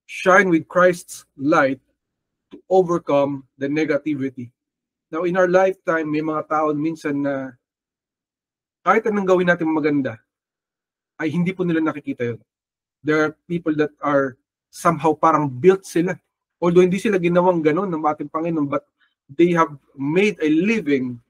shine with Christ's light to overcome the negativity. Now, in our lifetime, may mga tao minsan na kahit anong gawin natin maganda, ay hindi po nila nakikita yun. There are people that are somehow parang built sila. Although hindi sila ginawang ganon ng ating Panginoon, but they have made a living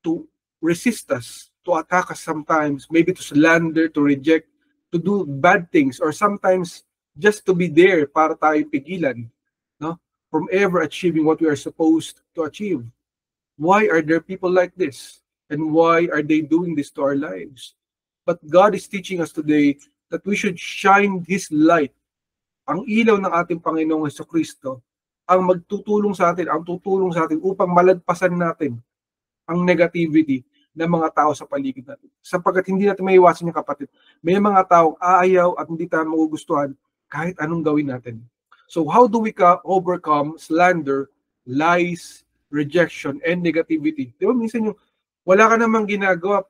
to resist us, to attack us sometimes, maybe to slander, to reject, to do bad things, or sometimes just to be there para tayo pigilan, no? From ever achieving what we are supposed to achieve. Why are there people like this? And why are they doing this to our lives? But God is teaching us today that we should shine His light. Ang ilaw ng ating Panginoong Jesucristo ang magtutulong sa atin, ang tutulong sa atin upang malagpasan natin ang negativity ng mga tao sa paligid natin. Sapagkat hindi natin maiwasan yung kapatid. May mga taong aayaw at hindi tayo magugustuhan kahit anong gawin natin. So how do we overcome slander, lies, rejection, and negativity? Di ba minsan yung wala ka namang ginagawa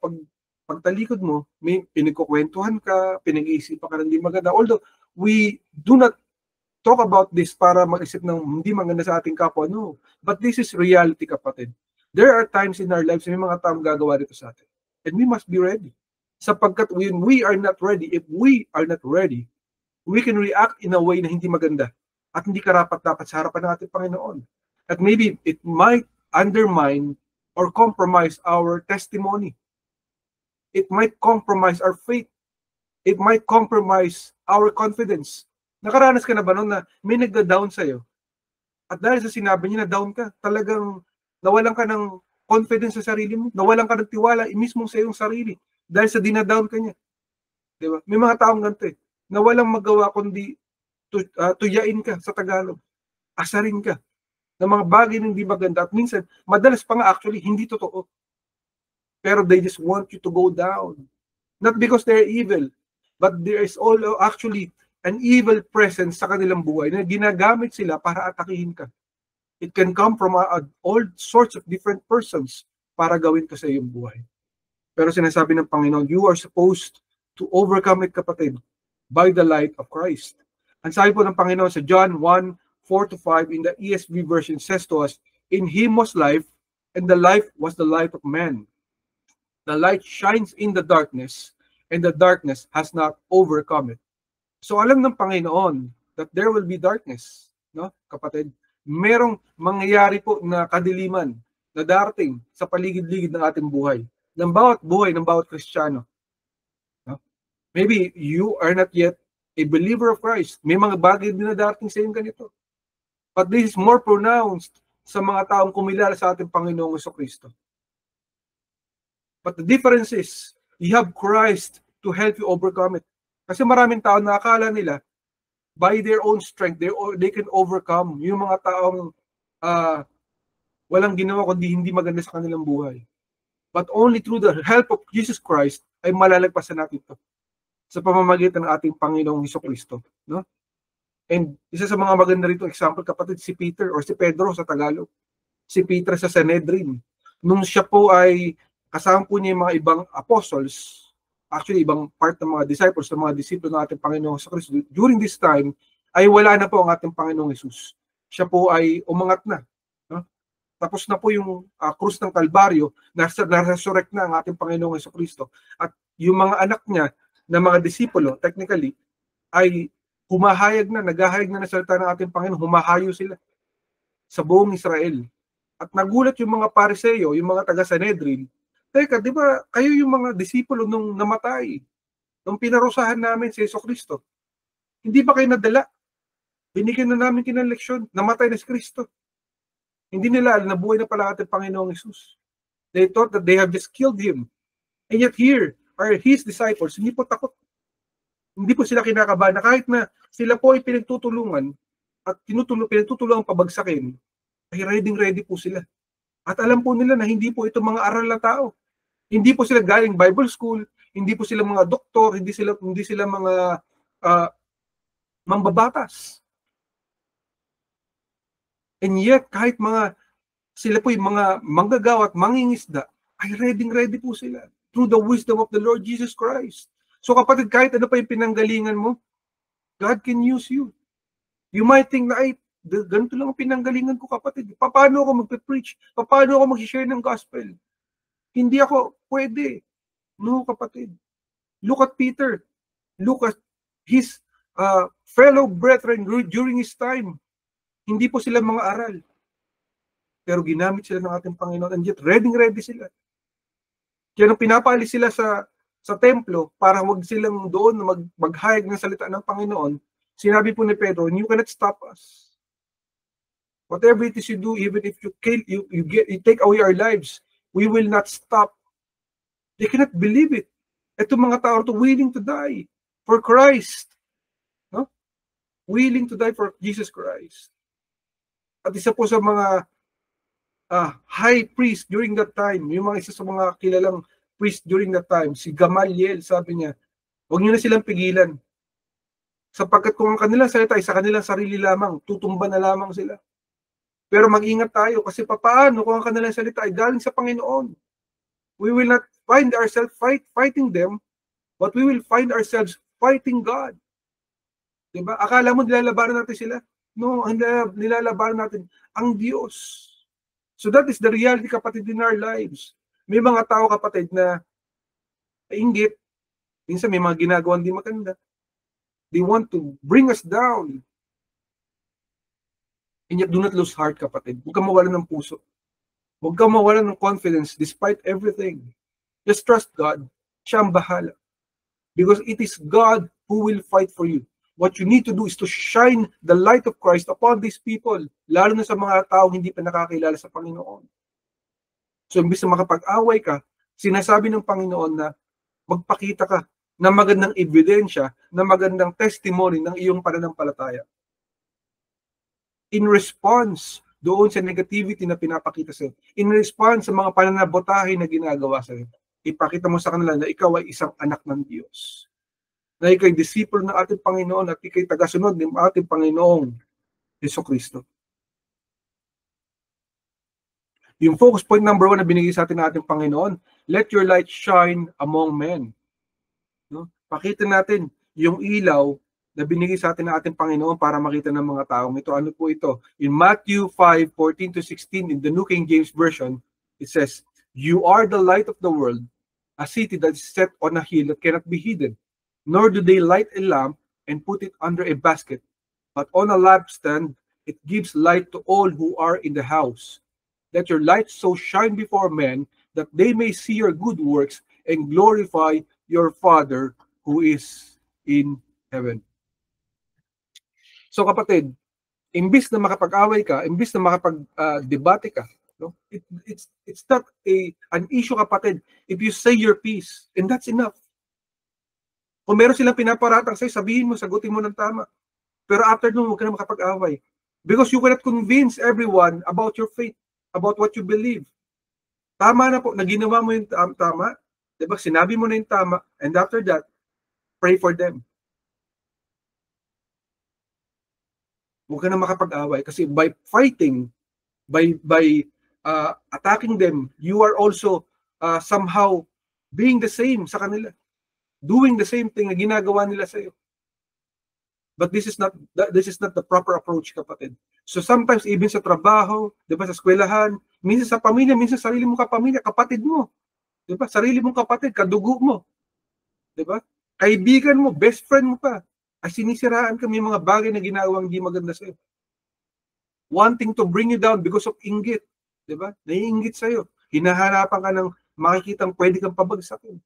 pagtalikod mo, may pinagkukwentuhan ka, pinag-iisipan ka ng hindi maganda. Although we do not talk about this para mag-isip ng hindi maganda sa ating kapwa. No. But this is reality, kapatid. There are times in our lives may mga taong gagawa dito sa atin. And we must be ready. Sapagkat when we are not ready, if we are not ready, we can react in a way na hindi maganda at hindi karapat-dapat sa harapan ng ating Panginoon. At maybe it might undermine or compromise our testimony. It might compromise our faith. It might compromise our confidence. Nakaranas ka na ba noon na may nagda-down sa'yo? At dahil sa sinabi niya na down ka, talagang nawalan ka ng confidence sa sarili mo, nawalan ka ng tiwala mismo sa iyong sarili dahil sa dinadown ka niya. Diba? May mga taong ganito eh, na walang magawa kundi tuyain ka sa Tagalog. Asarin ka ng mga bagay na hindi maganda. At minsan, madalas pa nga actually, hindi totoo. Pero they just want you to go down. Not because they're evil, but there is all actually an evil presence sa kanilang buhay na ginagamit sila para atakihin ka. It can come from all sorts of different persons para gawin ka sa iyong buhay. Pero sinasabi ng Panginoon, you are supposed to overcome it, kapatid, by the light of Christ. Ang sabi po ng Panginoon sa John 1:4-5 in the ESV version says to us, in Him was life, and the life was the light of man. The light shines in the darkness, and the darkness has not overcome it. So alam ng Panginoon that there will be darkness, no, kapatid? Merong mangyayari po na kadiliman na darating sa paligid-ligid ng ating buhay, ng bawat buhay, ng bawat Kristiyano. No? Maybe you are not yet a believer of Christ. May mga bagay din na darating sa iyong ganito. But this is more pronounced sa mga taong kumilala sa ating Panginoong Jesucristo. But the difference is, you have Christ to help you overcome it. Kasi maraming tao na akala nila, by their own strength, they can overcome yung mga taong walang ginawa kundi hindi maganda sa kanilang buhay. But only through the help of Jesus Christ ay malalagpasan natin ito sa pamamagitan ng ating Panginoong Jesucristo. No? And isa sa mga maganda rito example, kapatid, si Peter or si Pedro sa Tagalog. Si Peter sa Sanhedrin. Nung siya po ay kasama po niya yung mga ibang apostles, actually ibang part ng mga disciples, ng mga disipulo ng ating Panginoong Jesucristo, during this time, ay wala na po ang ating Panginoong Jesus. Siya po ay umangat na. No? Tapos na po yung krus ng Kalbaryo, na-resurrect na ang ating Panginoong Jesucristo. At yung mga anak niya, na mga disipulo, technically, ay humahayag na, naghahayag na ng salita ng ating Panginoon, humahayo sila sa buong Israel. At nagulat yung mga Pariseo, yung mga taga-Sanhedrin, teka, di ba kayo yung mga disipulo nung namatay, nung pinarusahan namin si Jesucristo? Hindi ba kayo nadala? Binigyan na namin kinaleksyon, namatay na si Kristo. Hindi nila alam na buhay na pala ating Panginoong Jesus. They thought that they have just killed Him. And yet here are His disciples, hindi po takot. Hindi po sila kinakabahan na kahit na sila po ay pinagtutulungan at pinagtutulungan pabagsakin, ay ready po sila. At alam po nila na hindi po ito mga aral na tao. Hindi po sila galing Bible school, hindi po sila mga doktor, hindi sila mga mambabatas. And yet, kahit sila po yung mga manggagawa at mangingisda, ay ready po sila through the wisdom of the Lord Jesus Christ. So kapatid, kahit ano pa yung pinanggalingan mo, God can use you. You might think na, ay, ganito lang ang pinanggalingan ko, kapatid. Paano ako magpe-preach? Paano ako mag-share ng gospel? Hindi ako pwede. No, kapatid. Look at Peter. Look at his fellow brethren during his time. Hindi po sila mga aral. Pero ginamit sila ng ating Panginoon, and yet ready sila. Kaya nung pinapaalis sila sa templo para wag silang doon maghayag ng salita ng Panginoon, sinabi po ni Pedro, you cannot stop us. Whatever it is you do, even if you take away our lives, we will not stop. They cannot believe it. Ito mga tao to willing to die for Christ. No? Willing to die for Jesus Christ. At isa po sa mga high priest during that time, yung mga isa sa mga kilalang priest during that time, si Gamaliel, sabi niya, huwag niyo na silang pigilan. Sapagkat kung ang kanilang salita ay sa kanilang sarili lamang, tutumba na lamang sila. Pero mag-ingat tayo kasi papaano kung ang kanilang salita ay galing sa Panginoon? We will not find ourselves fighting them, but we will find ourselves fighting God. Diba? Akala mo nilalabanan natin sila? No, nilalabanan natin ang Diyos. So that is the reality, kapatid, in our lives. May mga tao, kapatid, na inggit. Minsan may mga ginagawang di maganda. They want to bring us down. And yet, do not lose heart, kapatid. Huwag kang mawalan ng puso. Huwag kang mawalan ng confidence despite everything. Just trust God. Siya ang bahala. Because it is God who will fight for you. What you need to do is to shine the light of Christ upon these people, lalo na sa mga taong hindi pa nakakilala sa Panginoon. So, imbis na makapag-away ka, sinasabi ng Panginoon na magpakita ka ng magandang ebidensya, ng magandang testimony ng iyong pananampalataya. In response doon sa negativity na pinapakita sa'yo, in response sa mga pananabotahe na ginagawa sa'yo, ipakita mo sa kanila na ikaw ay isang anak ng Diyos. Na ikaw'y disciple ng ating Panginoon at ikaw'y tagasunod ng ating Panginoong Jesucristo. Yung focus point number 1 na binigay sa atin ng ating Panginoon, let your light shine among men. No? Pakita natin yung ilaw na binigay sa atin ng ating Panginoon para makita ng mga taong ito. Ano po ito? In Matthew 5:14-16, in the New King James Version, it says, you are the light of the world, a city that is set on a hill that cannot be hidden. Nor do they light a lamp and put it under a basket, but on a lampstand it gives light to all who are in the house. Let your light so shine before men that they may see your good works and glorify your Father who is in heaven. So kapatid, imbis na makapag-away ka, imbis na makapag-debate ka, no? It's not an issue, kapatid, if you say your piece, and that's enough. Kung meron silang pinaparatang sa'yo, sabihin mo, sagutin mo ng tama. Pero after nun, huwag ka na makapag-away. Because you cannot convince everyone about your faith, about what you believe. Tama na po, naginawa mo yung tama, diba? Sinabi mo na yung tama, and after that, pray for them. Huwag ka na makapag-away kasi by fighting, by attacking them, you are also somehow being the same sa kanila. Doing the same thing na ginagawa nila sa iyo. But this is not the proper approach, kapatid. So sometimes even sa trabaho, 'di ba, sa eskwelahan, minsan sa pamilya, minsan sa sarili mong kapamilya, kapatid mo. 'Di ba? Sarili mong kapatid, kadugo mo. 'Di ba? Kaibigan mo, best friend mo pa. Ay sinisiraan ka, may mga bagay na ginagawang hindi maganda sa iyo. Wanting to bring you down because of inggit, 'di ba? Naiinggit sa iyo. Hinahanapan ka ng makikitang pwede kang pabagsakin.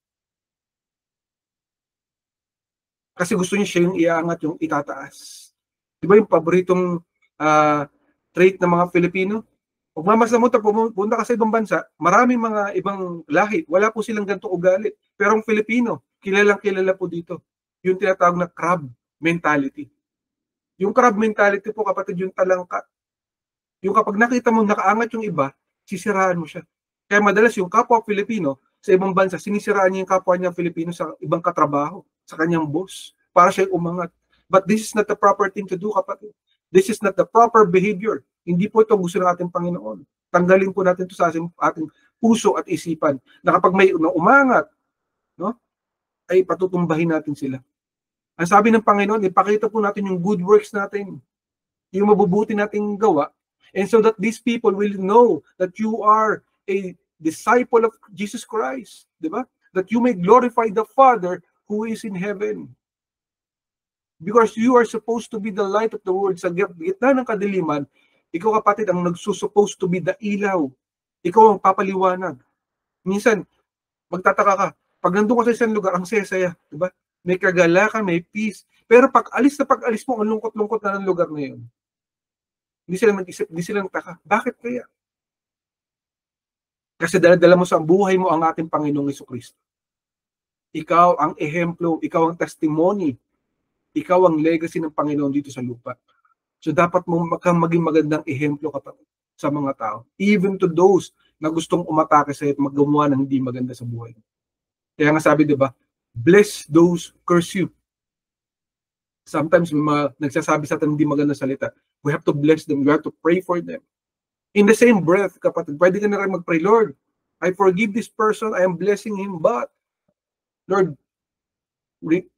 Kasi gusto niya siya yung iaangat, yung itataas. Di ba yung paboritong trait ng mga Filipino? Pag mamasamunta, pumunta ka sa ibang bansa, maraming mga ibang lahi, wala po silang ganitong ugali. Pero ang Filipino, kilalang kilala po dito. Yung tinatawag na crab mentality. Yung crab mentality po, kapatid, yung talangka. Yung kapag nakita mo nakaangat yung iba, sisiraan mo siya. Kaya madalas yung kapwa Filipino, sa ibang bansa, sinisiraan niya yung kapwa niya Filipino sa ibang katrabaho, sa kanyang boss, para siya umangat. But this is not the proper thing to do, kapatid. This is not the proper behavior. Hindi po ito gusto ng ating Panginoon. Tanggalin po natin ito sa ating puso at isipan, na kapag may umangat, no, ay patutumbahin natin sila. Ang sabi ng Panginoon, ipakita po natin yung good works natin. yung mabubuti nating gawa, and so that these people will know that you are a disciple of Jesus Christ, di ba? That you may glorify the Father who is in heaven. Because you are supposed to be the light of the world. Sa gitna ng kadiliman, ikaw kapatid ang nagsusupposed to be the ilaw. Ikaw ang papaliwanag. Minsan, magtataka ka, pag nandun ka sa isang lugar, ang saya-saya, di ba? May kagalakan, may peace. Pero pag alis mo, ang lungkot-lungkot na ng lugar na yun. Hindi sila mag-isip, hindi sila nagtaka. Bakit kaya? Kasi dala-dala mo sa buhay mo ang ating Panginoong Jesucristo. Ikaw ang ehemplo, ikaw ang testimony, ikaw ang legacy ng Panginoon dito sa lupa. So dapat mo maging magandang ehemplo kapatid sa mga tao. Even to those na gustong umatake sa iyo at magawa ng hindi maganda sa buhay. Kaya nga sabi, di ba, bless those who curse you. Sometimes may mga nagsasabi sa atin hindi maganda salita. We have to bless them. We have to pray for them. In the same breath, kapatid, pwede ka na rin mag-pray, Lord, I forgive this person, I am blessing him, but, Lord,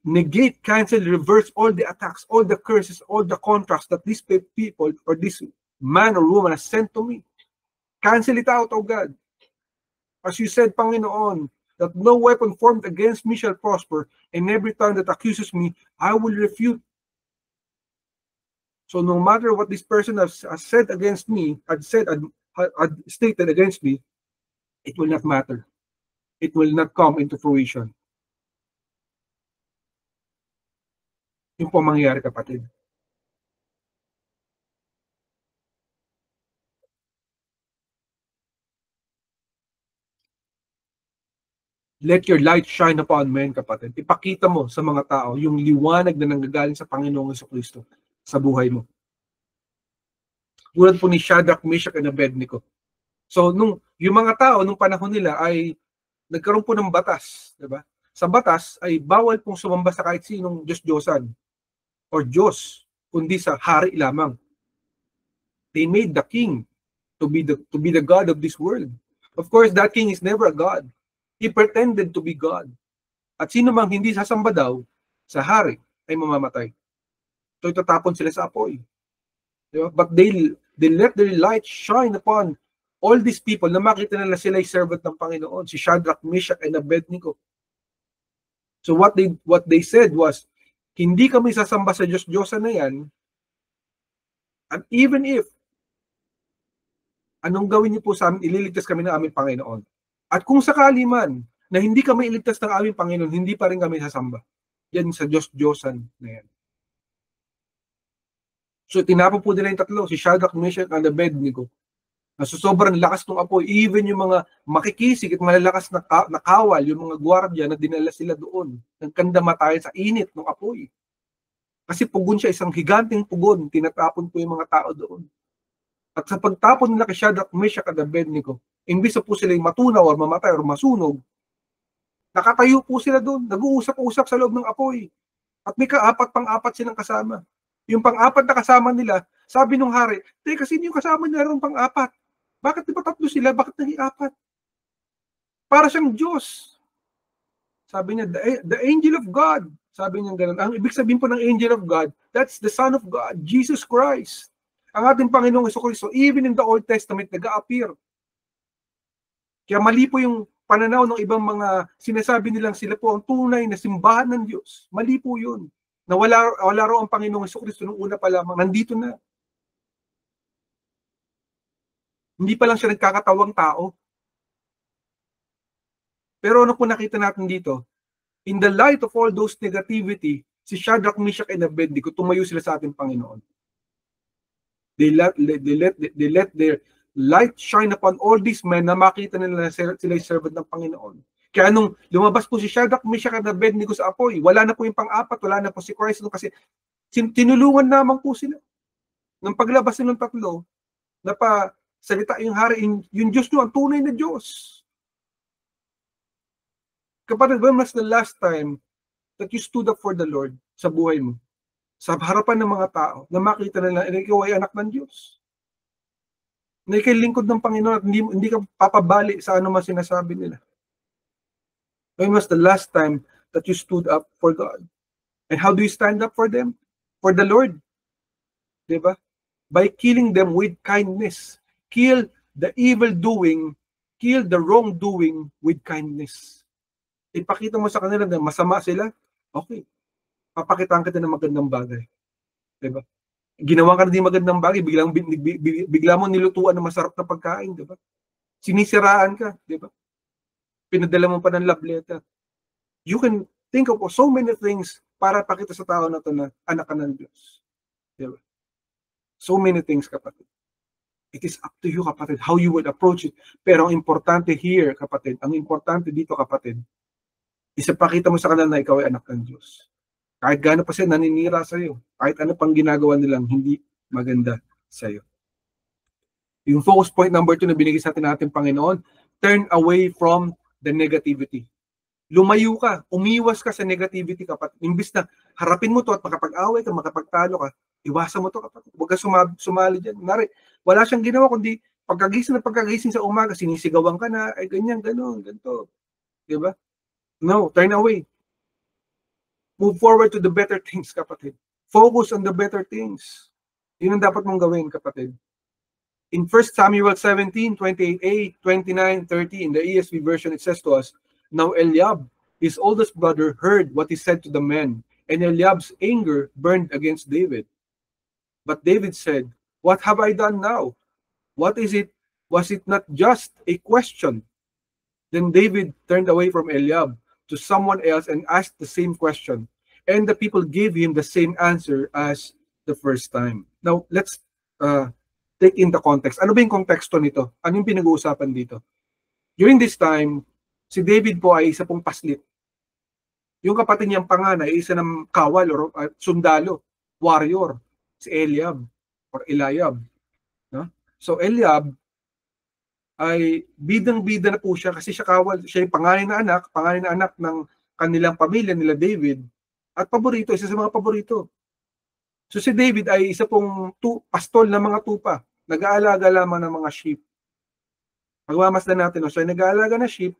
negate, cancel, reverse all the attacks, all the curses, all the contracts that these people or this man or woman has sent to me. Cancel it out, oh God. As you said, Panginoon, that no weapon formed against me shall prosper, and every tongue that accuses me, I will refute. So no matter what this person has said against me, had stated against me, it will not matter. It will not come into fruition. Yung po mangyayari, kapatid. Let your light shine upon men, kapatid. Ipakita mo sa mga tao yung liwanag na nanggagaling sa Panginoong Jesucristo sa buhay mo. Tulad po ni Shadrach, Meshach, and Abednego. So, yung mga tao, nung panahon nila ay nagkaroon po ng batas. Diba? Sa batas ay bawal pong sumamba sa kahit sinong Diyos-Diyosan or Diyos, kundi sa hari lamang. They made the king to be the God of this world. Of course, that king is never a God. He pretended to be God. At sino mang hindi sasamba daw sa hari ay mamamatay. So itatapon sila sa apoy. Diba? But they let their light shine upon all these people na makita nila sila ay servant ng Panginoon. Si Shadrach, Meshach, and Abednego. So what they said was, hindi kami sasamba sa Diyos-Diyosan na yan, and even if anong gawin niyo po sa amin, ililigtas kami ng aming Panginoon. At kung sakali man na hindi kami iligtas ng aming Panginoon, hindi pa rin kami sasamba. Yan sa Diyos-Diyosan na yan. So tinapon po nila yung tatlo, si Shadrach, Meshach, and Abednego. So sobrang lakas ng apoy. Even yung mga makikisig at malalakas na kawal, yung mga gwardiya na dinala sila doon, nagkandamatayan sa init ng apoy. Kasi pugon siya, isang higanting pugon, tinatapon po yung mga tao doon. At sa pagtapon nila kay Shadrach, Meshach, at Abednego, imbis na po sila yung matunaw or mamatay or masunog, nakatayo po sila doon, nag-uusap-usap sa loob ng apoy. At may pang-apat silang kasama. Yung pang-apat na kasama nila, sabi nung hari, teka, sino yung kasama nila ng pang-apat? Bakit di ba tatlo sila? Bakit naging apat? Para siyang Diyos. Sabi niya, the angel of God. Sabi niya ganun. Ang ibig sabihin po ng angel of God, that's the Son of God, Jesus Christ. Ang ating Panginoong Jesucristo, even in the Old Testament, nag-a-appear. Kaya mali po yung pananaw ng ibang mga sinasabi nilang sila po ang tunay na simbahan ng Diyos. Mali po yun. Na wala raw ang Panginoong Jesucristo nung una pa lamang. Nandito na. Hindi pa lang siya nagkakatawang tao. Pero ano po nakita natin dito? In the light of all those negativity, si Shadrach, Meshach, and Abednego, tumayo sila sa ating Panginoon. They let their light shine upon all these men na makita nila na sila ay servant ng Panginoon. Kaya nung lumabas po si Shadrach, Meshach, and Abednego sa apoy, wala na po yung pang-apat, wala na po si Christ kasi tinulungan naman po sila. Nung paglabas nilang tatlo, salita yung hari, yung Diyos nyo, ang tunay na Diyos. Kapatid, when was the last time that you stood up for the Lord sa buhay mo? Sa harapan ng mga tao, na makita nila na ikaw ay anak ng Diyos. Na ikaw lingkod ng Panginoon at hindi ka papabali sa ano man sinasabi nila. When was the last time that you stood up for God? And how do you stand up for them? For the Lord. Diba? by killing them with kindness. Kill the evil doing, kill the wrongdoing with kindness. Ipakita mo sa kanila na masama sila, okay. Papakitaan kita ng magandang bagay. Diba? Ginawa ka na di magandang bagay, bigla mo nilutuan ng masarap na pagkain, diba? Sinisiraan ka, diba? Pinadala mo pa ng love letter. You can think of so many things para pakita sa tao na to na anak ka ng Diyos. Diba? So many things, kapatid. It is up to you, kapatid, how you would approach it. Pero ang importante here, kapatid, ang importante dito, kapatid, isapakita mo sa kanila na ikaw ay anak ng Diyos. Kahit gaano pa sila naninira sa iyo, kahit ano pang ginagawa nilang hindi maganda sa iyo. Yung focus point number 2 na binigay sa atin natin Panginoon, turn away from the negativity. Lumayo ka, umiwas ka sa negativity, kapatid. Imbis na harapin mo to at makapag-away ka, makapagtalo ka, iwasan mo to, kapatid. Huwag ka sumali dyan. Wala siyang ginawa, kundi pagkagising sa umaga, sinisigawan ka na, ay ganyan, gano'n, ganito. Diba? No, turn away. Move forward to the better things, kapatid. Focus on the better things. Yun ang dapat mong gawin, kapatid. In 1 Samuel 17, 28, 29, 30, in the ESV version, it says to us, now Eliab, his oldest brother, heard what he said to the men, and Eliab's anger burned against David. But David said, what have I done now? What is it? Was it not just a question? Then David turned away from Eliab to someone else and asked the same question. And the people gave him the same answer as the first time. Now, let's take in the context. Ano ba yung konteksto nito? Ano yung pinag-uusapan dito? During this time, si David po ay isa pong paslit. Yung kapatid niyang panganay ay isa ng kawal o sundalo, warrior, si Eliab or Eliab. No? So Eliab ay bidang-bida na po siya kasi siya kawal, siya yung panganay na anak ng kanilang pamilya nila David at paborito, isa sa mga paborito. So si David ay isa pong pastol ng mga tupa, nag-aalaga lamang ng mga sheep. Pagmamasdan natin, so nag-aalaga na sheep,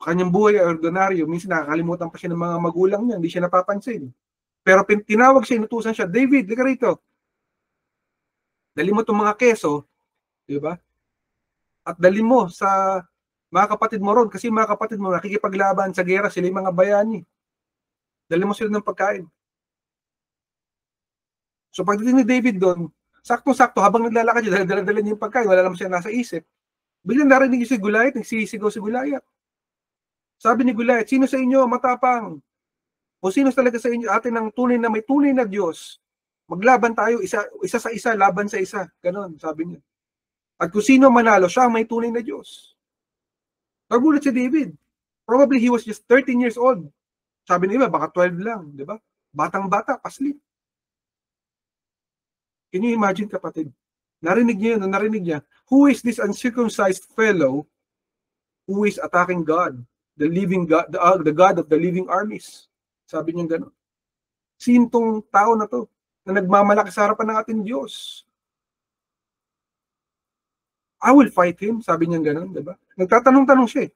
kanyang buhay ay ordinaryo, minsan nakakalimutan pa siya ng mga magulang niya, hindi siya napapansin. Pero tinawag siya, inutusan siya, David, lika rito. Dali mo itong mga keso, di ba? At dali mo sa mga kapatid mo ron, kasi mga kapatid mo nakikipaglaban sa gera, sila yung mga bayani. Dali mo sila ng pagkain. So pagdating ni David doon, sakto-sakto, habang naglalakad siya, dala-dala niya yung pagkain, wala naman siya nasa isip. Biglang narinig niya si Goliath, nagsisigaw si Goliath. Sabi ni Goliath, sino sa inyo matapang? O sino talaga sa inyo atin ang tunay na may tunay na Diyos? Maglaban tayo, isa sa isa, laban sa isa. Ganon, sabi niya. At kung sino manalo, siya ang may tunay na Diyos. Nagulat si David. Probably he was just 13 years old. Sabi niya, baka 12 lang, di ba? Batang-bata, paslit. Can you imagine, kapatid? Narinig niya, who is this uncircumcised fellow who is attacking God? The living God, the God of the living armies. Sabi niya gano'n. Sintong tao na to na nagmamalaki sa harapan ng ating Diyos? I will fight him, sabi niya gano'n, di ba? Nagtatanong-tanong siya eh.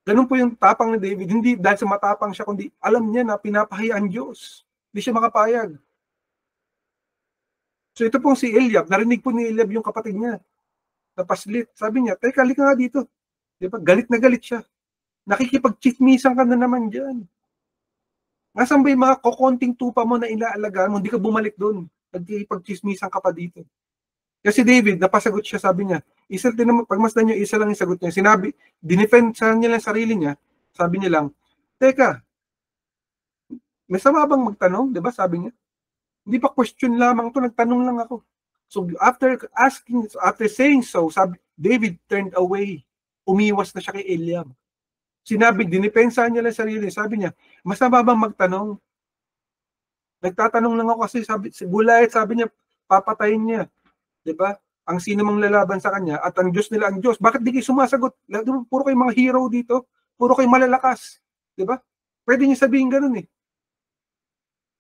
Ganun po yung tapang ni David, hindi dahil sa matapang siya, kundi alam niya na pinapahiya ang Diyos. Hindi siya makapayag. So ito pong si Eliab, narinig po ni Eliab yung kapatid niya, napaslit. Sabi niya, teka, halika nga dito. Di ba? Galit na galit siya. Nakikipag-chismisan ka na naman dyan. Nasaan ba yung mga kokonting tupa mo na inaalagaan mo? Hindi ka bumalik doon. Nagkikipag-chismisan ka pa dito. Kasi David, napasagot siya, sabi niya, isa din naman, pagmasdan niyo, isa lang yung sagot niya. Sinabi, dinefensan niya lang sarili niya. Sabi niya lang, teka, may sama bang magtanong? Diba? Sabi niya. Hindi pa question lamang to, nagtanong lang ako. So after saying so, sabi, David turned away. Umiwas na siya kay Eliab. Sinabi, dinipensahan niya lang sarili. Sabi niya, masama bang magtanong? Nagtatanong lang ako kasi si Goliath, sabi niya, papatayin niya. Diba? Ang sino mang lalaban sa kanya at ang Diyos nila ang Diyos. Bakit di kayo sumasagot? Puro kayo mga hero dito. Puro kayo malalakas. Diba? Pwede niyo sabihin ganun eh.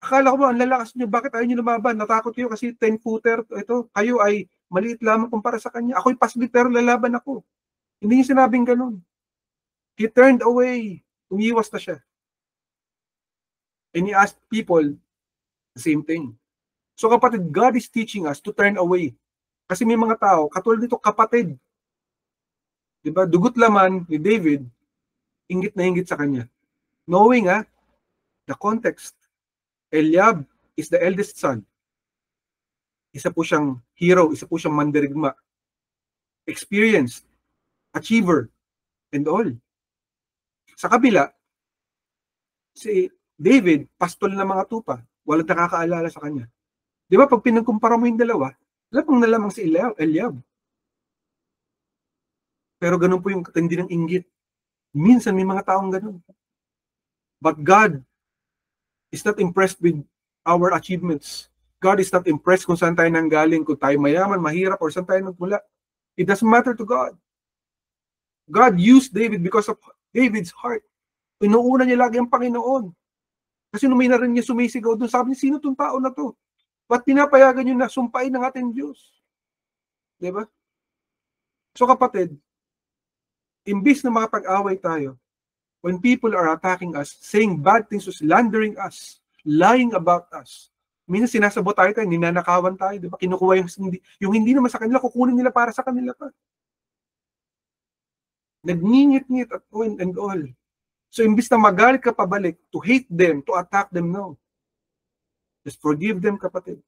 Akala ko ba, ang lalakas niyo, bakit ayaw niyo lumaban? Natakot kayo kasi 10-footer. Ito, kayo ay maliit lamang kumpara sa kanya. Ako'y paslit pero lalaban ako. Hindi niya sinabing ganun. He turned away. Umiwas na siya. And he asked people the same thing. So kapatid, God is teaching us to turn away. Kasi may mga tao, katulad nito kapatid, diba? Dugot laman ni David, inggit na inggit sa kanya. Knowing the context, Eliab is the eldest son. Isa po siyang hero, isa po siyang mandirigma. Experienced, achiever, and all. Sa kabila, si David, pastol ng mga tupa. Walang nakakaalala sa kanya. Di ba, pag pinagkumpara mo yung dalawa, lamang na lamang si Eliab. Pero ganun po yung katindi ng inggit. Minsan may mga taong ganun. But God is not impressed with our achievements. God is not impressed kung saan tayo nanggaling, kung tayo mayaman, mahirap, or saan tayo nagmula. It doesn't matter to God. God used David because of David's heart. Inuuna niya lagi ang Panginoon. Kasi nung may na rin niya sumisigaw doon, sabi niya, sino itong tao na to? Ba't pinapayagan niyo na sumpain ng ating Diyos? Diba? So kapatid, imbis na makapag-away tayo, when people are attacking us, saying bad things, slandering us, lying about us, minsan sinasabot tayo, ninanakawan tayo, diba? Kinukuha yung hindi naman sa kanila, kukunin nila para sa kanila pa. Nagngingit-ngit at and all. So, imbis na magalit ka pabalik, to hate them, to attack them, no. Just forgive them, kapatid.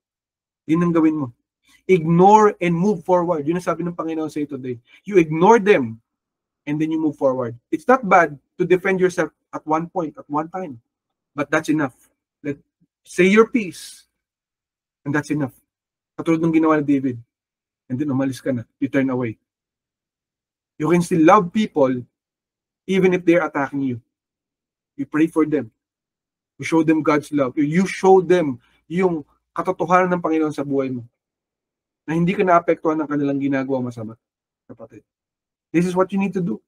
Yun ang gawin mo. Ignore and move forward. Yun ang sabi ng Panginoon sa iyo today. You ignore them, and then you move forward. It's not bad to defend yourself at one point, at one time. But that's enough. Say your piece. And that's enough. Katulad ng ginawa ni David. And then umalis ka na. You turn away. You can still love people even if they're attacking you. You pray for them. You show them God's love. You show them yung katotohanan ng Panginoon sa buhay mo. Na hindi ka naapektuhan ng kanilang ginagawa masama. Kapatid. This is what you need to do.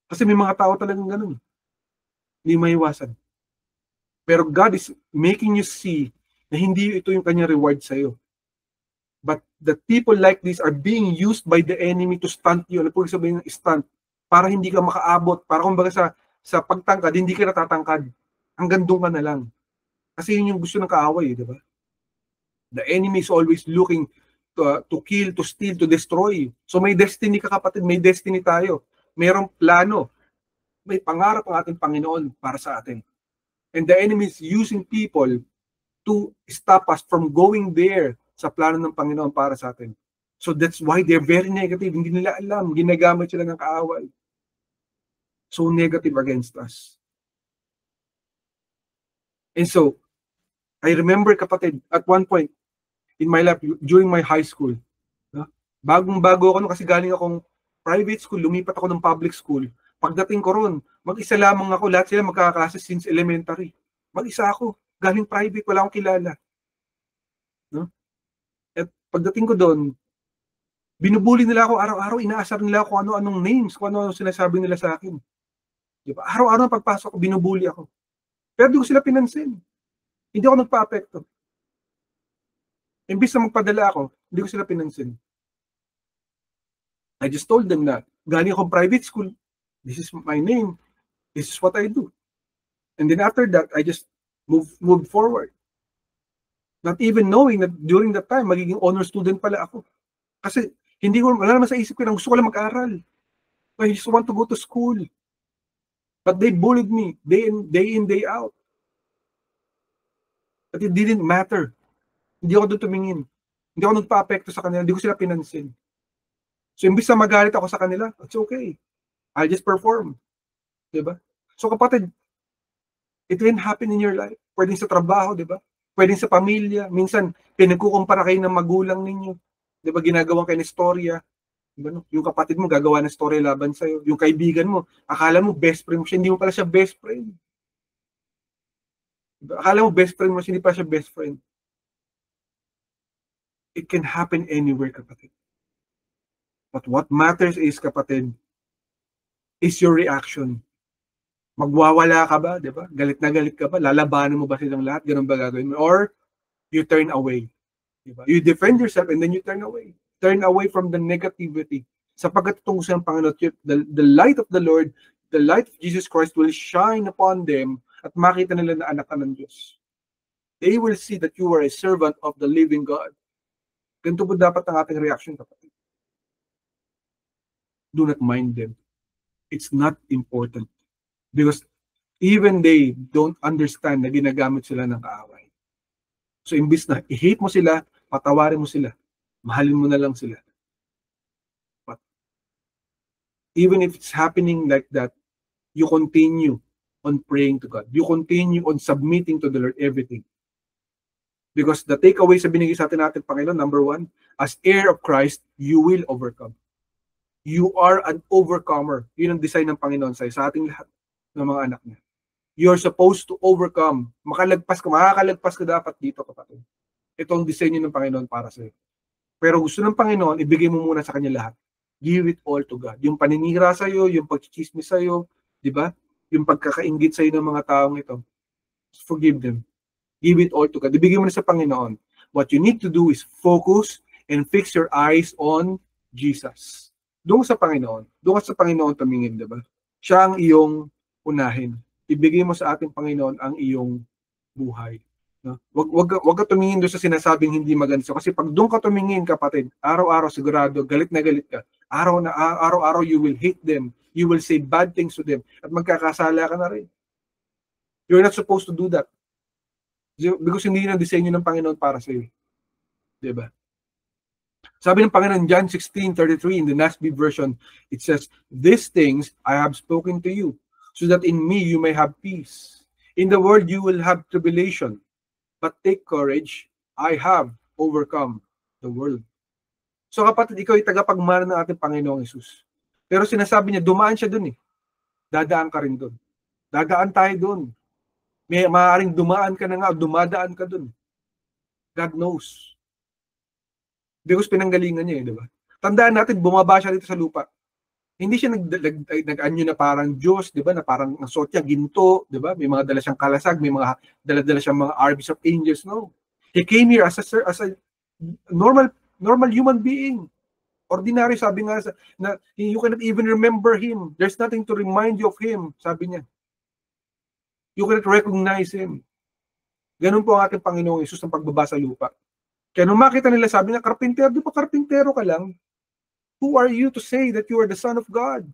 Kasi may mga tao talagang ganun. Hindi maiwasan. Pero God is making you see na hindi ito yung kanyang reward sa iyo. But the people like this are being used by the enemy to stunt you. Ano po sabihin ng stunt? Para hindi ka makaabot. Para kumbaga sa pagtangkad, hindi ka natatangkad. Hanggang doon ka na lang. Kasi yun yung gusto ng kaaway, di ba? The enemy is always looking to kill, to steal, to destroy. So may destiny ka, kapatid. May destiny tayo. Mayroong plano. May pangarap ang ating Panginoon para sa atin. And the enemy is using people to stop us from going there sa plano ng Panginoon para sa atin. So that's why they're very negative. Hindi nila alam. Ginagamit sila ng kaaway. So negative against us. And so, I remember, kapatid, at one point in my life, during my high school, bagong-bago ako kasi galing akong private school, lumipat ako ng public school. Pagdating ko ron, mag-isa lamang ako, lahat sila magkakaklase since elementary. Mag-isa ako, galing private, wala akong kilala. No? At pagdating ko doon, binubuli nila ako araw-araw, inaasar nila ako ano-anong names, kung ano-ano sinasabi nila sa akin. Diba? Araw-araw pagpasok ko, binubuli ako. Pero di ko sila pinansin. Hindi ako nagpa-apekto. Imbis na magpadala ako, hindi ko sila pinansin. I just told them na, galing akong private school, this is my name, this is what I do. And then after that, I just moved forward. Not even knowing that during that time, magiging honor student pala ako. Kasi hindi ko, wala naman sa isip ko na gusto ko lang mag-aral. I just want to go to school. But they bullied me day in, day out. But it didn't matter. Hindi ako doon tumingin. Hindi ako nagpa-apekto sa kanila. Hindi ko sila pinansin. So, imbis na magalit ako sa kanila, it's okay. I'll just perform. Diba? So, kapatid, it didn't happen in your life. Pwedeng sa trabaho, diba? Pwedeng sa pamilya. Minsan, pinagkukumpara kayo ng magulang ninyo. Diba? Ginagawa kayo ng istorya. Diba? Yung kapatid mo, gagawa ng story laban sa'yo. Yung kaibigan mo, akala mo best friend mo siya, hindi mo pala siya best friend. Diba? Akala mo best friend mo siya, hindi pala siya best friend. It can happen anywhere, kapatid. But what matters is, kapatid, is your reaction. Magwawala ka ba, di ba? Galit na galit ka ba? Lalabanan mo ba silang lahat? Ganun ba gagawin mo? Or you turn away. Diba? You defend yourself and then you turn away. Turn away from the negativity. Sapagkat itong sa Panginoon, the light of the Lord, the light of Jesus Christ will shine upon them at makita nila na anak ka ng Diyos. They will see that you are a servant of the living God. Ganito po dapat ang ating reaction, kapatid. Do not mind them. It's not important. Because even they don't understand na ginagamit sila ng kaaway. So imbis na i-hate mo sila, patawarin mo sila. Mahalin mo na lang sila. But even if it's happening like that, you continue on praying to God. You continue on submitting to the Lord everything. Because the takeaway sa binigay sa atin Panginoon, number one, as heir of Christ, you will overcome. You are an overcomer. Yun ang design ng Panginoon sa ating lahat ng mga anak niya. You're supposed to overcome. Makakalagpas ka dapat dito, kapatid. Ito ang design ng Panginoon para sa iyo. Pero gusto ng Panginoon, ibigay mo muna sa Kanya lahat. Give it all to God. Yung paninira sa iyo, yung pagchichismis sa iyo, di ba? Yung pagkakainggit sa iyo ng mga taong ito. Forgive them. Give it all to God. Ibigay mo na sa Panginoon. What you need to do is focus and fix your eyes on Jesus. Doon sa Panginoon. Doon ka sa Panginoon tumingin, di ba? Siya ang iyong unahin. Ibigay mo sa ating Panginoon ang iyong buhay. No? Wag ka tumingin doon sa sinasabing hindi maganda. Kasi pag doon ka tumingin, kapatid, araw-araw sigurado, galit na galit ka. Araw-araw you will hate them. You will say bad things to them. At magkakasala ka na rin. You're not supposed to do that. Because hindi na disenyo ng Panginoon para sa iyo. Diba? Sabi ng Panginoon, John 16:33 in the NASB version, it says, "These things I have spoken to you, so that in me you may have peace. In the world you will have tribulation, but take courage, I have overcome the world." So kapatid, ikaw ay tagapagmana ng ating Panginoong Hesus. Pero sinasabi niya, dumaan siya dun eh. Dadaan ka rin dun. Dadaan tayo dun. May maaaring dumaan ka na nga, dumadaan ka dun. God knows. Because pinanggalingan niya eh, di ba? Tandaan natin, bumaba siya dito sa lupa. Hindi siya nag-anyo na parang Diyos, di ba? Na parang ang suot niya, ginto, di ba? May mga dala siyang kalasag, may mga dala siyang mga armies of angels. No. He came here as a normal human being. Ordinary, sabi nga, na you cannot even remember him. There's nothing to remind you of him, sabi niya. You cannot recognize him. Ganun po ang ating Panginoong Hesus ng pagbaba sa lupa. Kaya nung makita nila, sabi niya, karpintero, di ba karpintero ka lang? Who are you to say that you are the Son of God?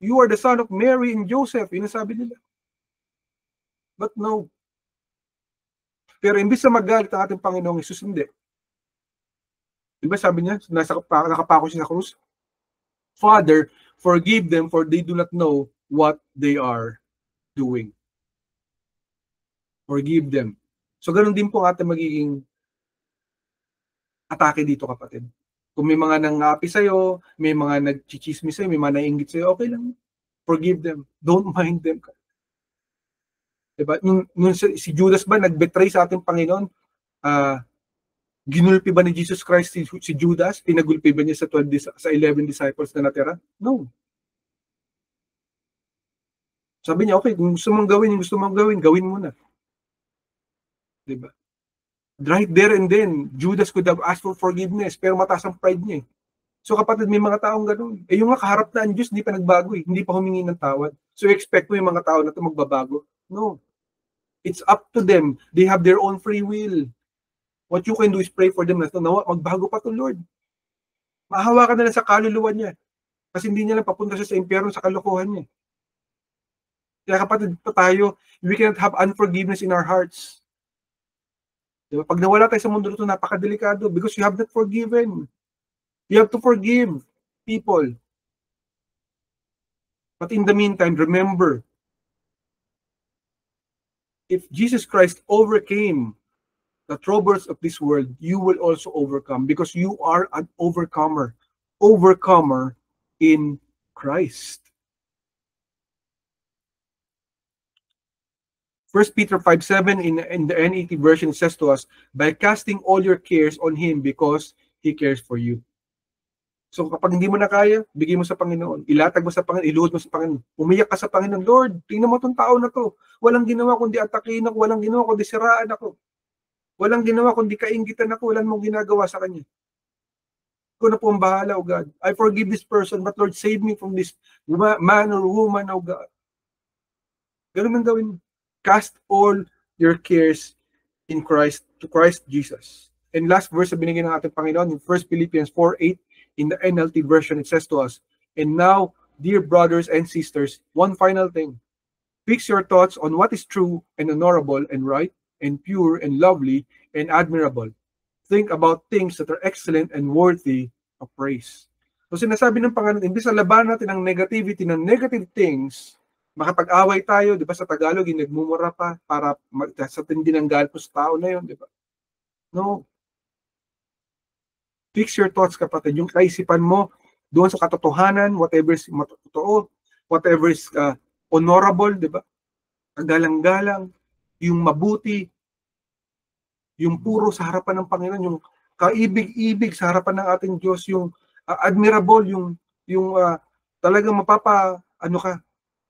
You are the son of Mary and Joseph. Yun ang sabi nila. But no. Pero imbis na magalit ang ating Panginoong Hesus, hindi. Di ba sabi niya, nakapako siya sa krus? Father, forgive them for they do not know what they are doing. Forgive them. So ganun din po ang ating magiging atake dito, kapatid. Kung may mga nang-aapi sa'yo, may mga nag-chichismis sa'yo, may mga naiinggit sa'yo, okay lang. Forgive them. Don't mind them. Diba? Nung si Judas ba nag-betray sa ating Panginoon, ginulpi ba ni Jesus Christ si Judas? Pinagulpi ba niya sa 11 disciples na natira? No. Sabi niya, okay, kung gusto mong gawin, gawin mo na. Diba? Right there and then, Judas could have asked for forgiveness, pero mataas ang pride niya. So kapatid, may mga taong ganun. Eh yung kaharap na ang Diyos, hindi pa nagbago eh. Hindi pa humingi ng tawad. So expect mo yung mga tao na ito magbabago? No. It's up to them. They have their own free will. What you can do is pray for them na magbago pa to Lord. Mahawa ka na lang sa kaluluwa niya. Kasi hindi niya lang papunta siya sa impyerno sa kalokohan niya. Kaya kapatid, tayo, we cannot have unforgiveness in our hearts. Diba? Pag nawala tayo sa mundo ito, napakadelikado because you have not forgiven. You have to forgive people. But in the meantime, remember, if Jesus Christ overcame the troubles of this world, you will also overcome because you are an overcomer. Overcomer in Christ. 1 Peter 5:7 in the NET version says to us, by casting all your cares on Him because He cares for you. So kapag hindi mo na kaya, bigay mo sa Panginoon. Ilatag mo sa Panginoon, iluhod mo sa Panginoon. Umiyak ka sa Panginoon, Lord, tingnan mo itong tao na to. Walang ginawa kundi atakin ako, walang ginawa kundi siraan ako. Walang ginawa kundi kainggitan ako, walang mong ginagawa sa kanya. Ikaw na po ang bahala, O God. I forgive this person, but Lord, save me from this man or woman, O God. Ganun ang gawin mo. Cast all your cares in Christ, to Christ Jesus. And last verse na binigyan ng ating Panginoon, in 1 Philippians 4:8, in the NLT version, it says to us, and now, dear brothers and sisters, one final thing. Fix your thoughts on what is true and honorable and right and pure and lovely and admirable. Think about things that are excellent and worthy of praise. So sinasabi ng Panginoon, imbis na labanan natin ang negativity ng negative things, makapag-away tayo, di ba sa Tagalog, yung nagmumura pa para sa tindi ng galit mo sa tao na yun, di ba? No. Fix your thoughts, kapatid. Yung kaisipan mo doon sa katotohanan, whatever is matotoo, whatever is honorable, di ba? Kagalang-galang, yung mabuti, yung puro sa harapan ng Panginoon, yung kaibig-ibig sa harapan ng ating Diyos, yung admirable, yung talagang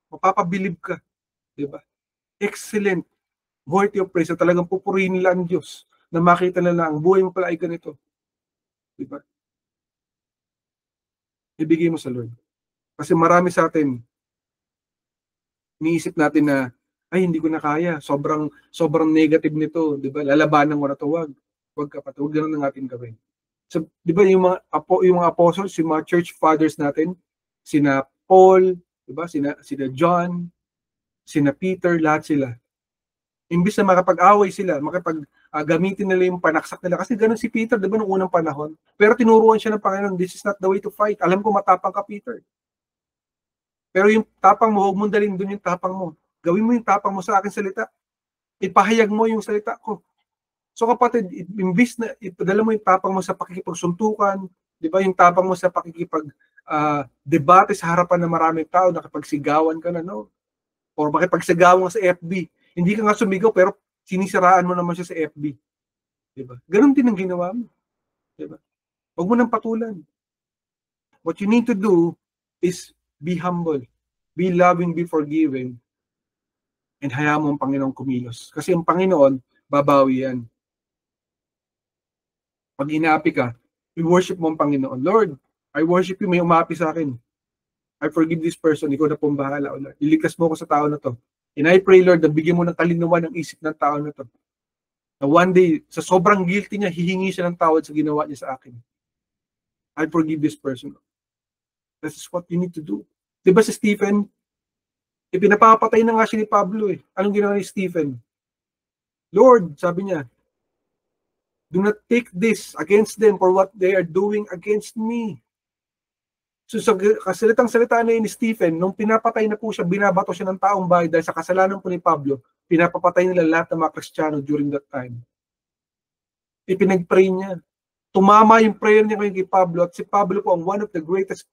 mapapabilib ka, di ba? Excellent, worthy of praise, na talagang pupurihin nila ang Diyos, na makita nila ang buhay mo pala ay ganito, di ba? Ibigay mo sa Lord. Kasi marami sa atin, niisip natin na, ay, hindi ko na kaya. Sobrang negative nito, di ba? Lalabanan ko na ito, wag kapatid, wag ganun ang ating gawin. So, di ba yung mga apostles, yung mga church fathers natin, sina Paul, di ba? Sina John, sina Peter, lahat sila. Imbis na makapag-away sila, gamitin nila yung panaksak nila. Kasi ganun si Peter, di ba, noong unang panahon. Pero tinuruan siya ng Panginoon, this is not the way to fight. Alam ko matapang ka, Peter. Pero yung tapang mo, huwag mong dalhin doon yung tapang mo. Gawin mo yung tapang mo sa aking salita. Ipahayag mo yung salita ko. So kapatid, imbis na ipadala mo yung tapang mo sa pakikipagsuntukan, di ba, yung tapang mo sa pakikipag-debate sa harapan ng maraming tao, nakipagsigawan ka na, no? Or makipagsigawan ka sa FB. Hindi ka nga sumigaw, pero sinisiraan mo naman siya sa FB. Di ba? Ganon din ang ginawa mo. Di ba? Huwag mo nang patulan. What you need to do is be humble, be loving, be forgiving, and hayaan mo ang Panginoon kumilos. Kasi ang Panginoon, babawi yan. Pag inaapi ka, i-worship mo ang Panginoon. Lord, I worship you, may umaapi sa akin. I forgive this person, ikaw na pong bahala. Iligtas mo ko sa tao na to. And I pray, Lord, na bigyan mo ng kalinawan ng isip ng tao na to. Na one day, sa sobrang guilty niya, hihingi siya ng tawad sa ginawa niya sa akin. I forgive this person. That is what you need to do. Diba si Stephen, pinapapatay na nga siya ni Pablo eh. Anong ginawa ni Stephen? Lord, sabi niya, do not take this against them for what they are doing against me. So sa kasalitang-salita na ni Stephen, nung pinapatay na po siya, binabato siya ng taong bahay dahil sa kasalanan po ni Pablo, pinapapatay nila lahat ng mga Kristiyano during that time. Ipinag-pray niya. Tumama yung prayer niya kay Pablo, at si Pablo po ang one of the greatest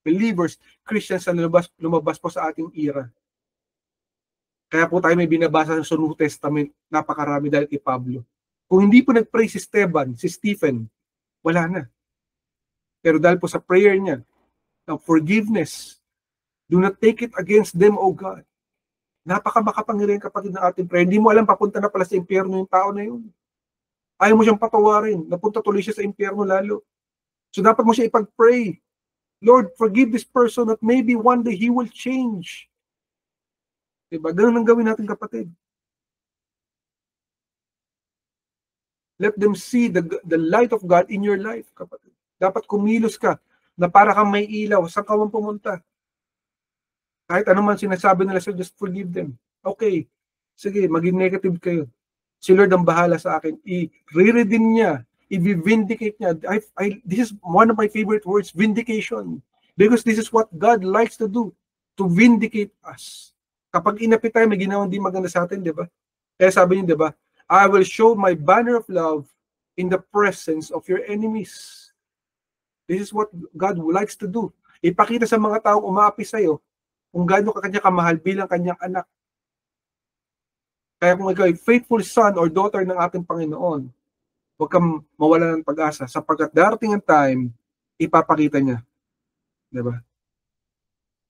believers, Christians na lumabas po sa ating era. Kaya po tayo may binabasa sa New Testament, napakarami dahil kay Pablo. Kung hindi po nag-pray si Stephen, wala na. Pero dahil po sa prayer niya, ng forgiveness, do not take it against them, O God. Napaka-makapangyarihan kapatid ng ating prayer. Hindi mo alam, papunta na pala sa impyerno yung tao na yun. Ayaw mo siyang patawarin. Napunta tuloy siya sa impyerno lalo. So dapat mo siya ipag-pray. Lord, forgive this person that maybe one day he will change. Diba? Ganun ang gawin natin, kapatid. Let them see the light of God in your life, kapatid. Dapat kumilos ka na para kang may ilaw. Saan ka man pumunta? Kahit ano man sinasabi nila, so just forgive them. Okay. Sige, maging negative kayo. Si Lord ang bahala sa akin. I-redeem niya. I-vindicate niya. This is one of my favorite words, vindication. Because this is what God likes to do. To vindicate us. Kapag inapit tayo, may ginawang di maganda sa atin, di ba? Kaya sabi niya, di ba? I will show my banner of love in the presence of your enemies. This is what God likes to do. Ipakita sa mga taong umaapi sa'yo kung gaano ka kanya kamahal bilang kanyang anak. Kaya kung ikaw ay faithful son or daughter ng ating Panginoon, huwag kang mawala ng pag-asa sapagkat darating ang time, ipapakita niya. Diba?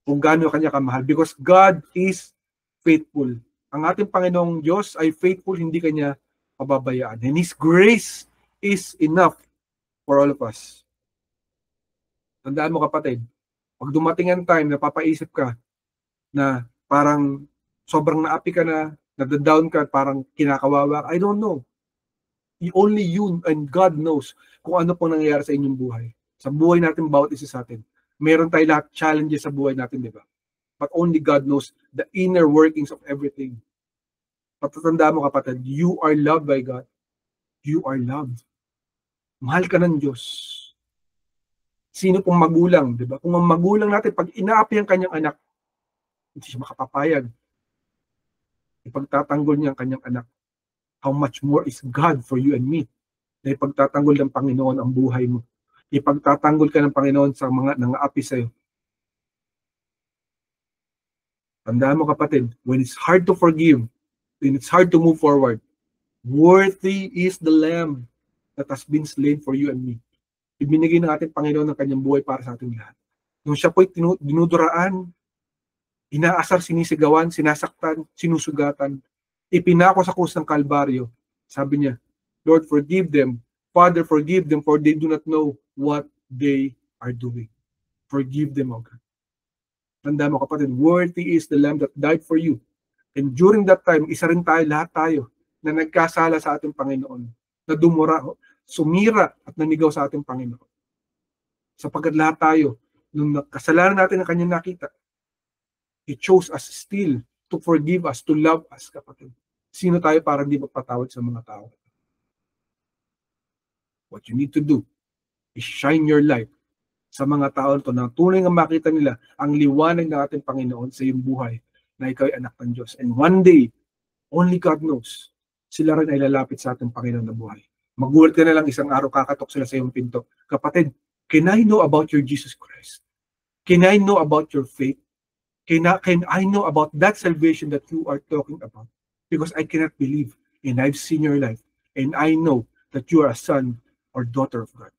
Kung gaano kanya kamahal. Because God is faithful. Ang ating Panginoong Diyos ay faithful, hindi kanya pababayaan. And His grace is enough for all of us. Tandaan mo, kapatid, pag dumating ang time na papaisip ka na parang sobrang naapi ka na, nadadown ka, parang kinakawawa. I don't know. Only you and God knows kung ano pong nangyayari sa inyong buhay. Sa buhay natin, bawat isa sa atin. Meron tayo lahat challenges sa buhay natin, di ba? But only God knows the inner workings of everything. Patatanda mo, kapatid, you are loved by God. You are loved. Mahal ka ng Diyos. Sino pong magulang, di ba? Kung ang magulang natin, pag inaapi ang kanyang anak, hindi siya makapapayag. Ipagtatanggol niya ang kanyang anak. How much more is God for you and me? Na ipagtatanggol ng Panginoon ang buhay mo. Ipagtatanggol ka ng Panginoon sa mga nangaapi sa'yo. Tandaan mo, kapatid, when it's hard to forgive, when it's hard to move forward, worthy is the Lamb that has been slain for you and me. Ibinigay ng ating Panginoon ng kanyang buhay para sa ating lahat. Nung siya po'y dinuduraan, inaasar, sinisigawan, sinasaktan, sinusugatan, ipinako sa krus ng Kalbaryo, sabi niya, Lord, forgive them. Father, forgive them, for they do not know what they are doing. Forgive them, O God. Tanda mo, kapatid, worthy is the Lamb that died for you. And during that time, isa rin tayo, lahat tayo, na nagkasala sa ating Panginoon, na dumura, sumira at nanigaw sa ating Panginoon. Sapagkat lahat tayo, nung kasalanan natin ang kanyang nakita, He chose us still to forgive us, to love us, kapatid. Sino tayo para hindi magpatawad sa mga tao? What you need to do is shine your light sa mga tao ito na tunay nga makita nila ang liwanag ng ating Panginoon sa iyong buhay na ikaw ay anak ng Diyos. And one day, only God knows, sila rin ay lalapit sa ating Panginoon na buhay. Magulat ka na lang isang araw, kakatok sila sa iyong pinto. Kapatid, can I know about your Jesus Christ? Can I know about your faith? Can I know about that salvation that you are talking about? Because I cannot believe, and I've seen your life, and I know that you are a son or daughter of God.